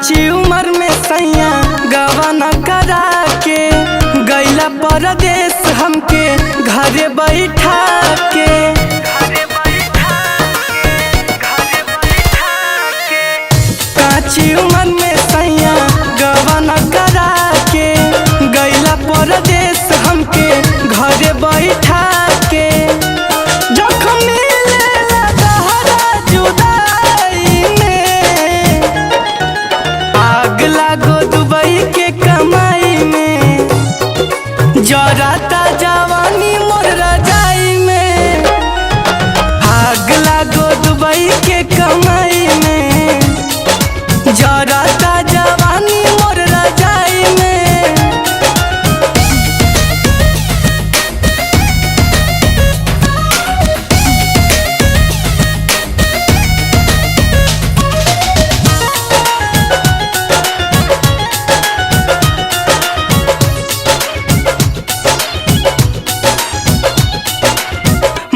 काची उम्र में सैया गवाना करा के गैला परदेश हमके घरे बैठा के। काची उम्र में सैया गवाना करा के गैला परदेश हमके घरे बैठा के। जखम मिलेला तहरा जुदाई में, आग लागो दुबई के कमाई में, जराता जवानी मोर रजाई में। आग लागो दुबई के कमाई में, जराता जवानी मोर रजाई में।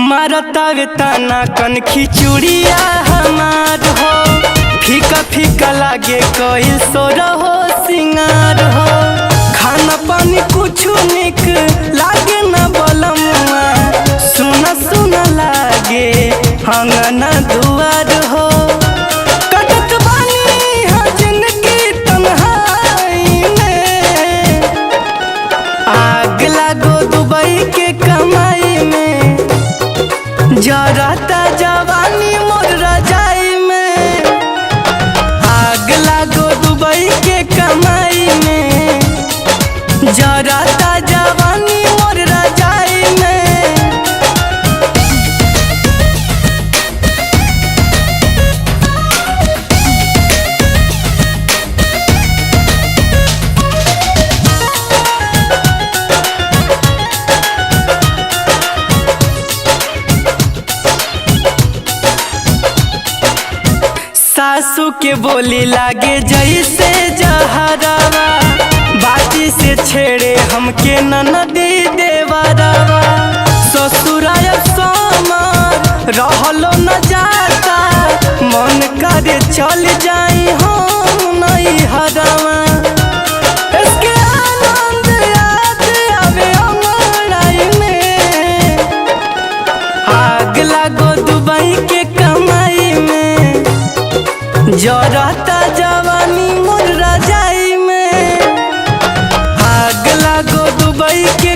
मारतावे ताना कन खिचुड़िया हमार हो, फीका फीका लागे कोई सोरा हो सिंगार हो। खाना पानी कुछ निक लागे न बलमुआ, सुना सुना लागे अंगना दुआर हो। कटत बानी हाँ जिंदगी तन्हाई में, आग लागो दुबई के कमाई में, जराता जवानी मोर रजाई में। आग लागो दुबई के कमाई में, जराता जवानी मोर रजाई में। सासू के बोली लागे जैसे जहरावा, बाजी से छेड़े हमके ननदी देवरावा। ससुराल समार रहलो न जाता, मन करे चल जाई हम नहीं हरावा। इसके आनंद याद आवे अंगड़ाई में, आग लागो दुबई के कमाई में, जराता जवानी मोर रजाई में। आग लागो दुबई के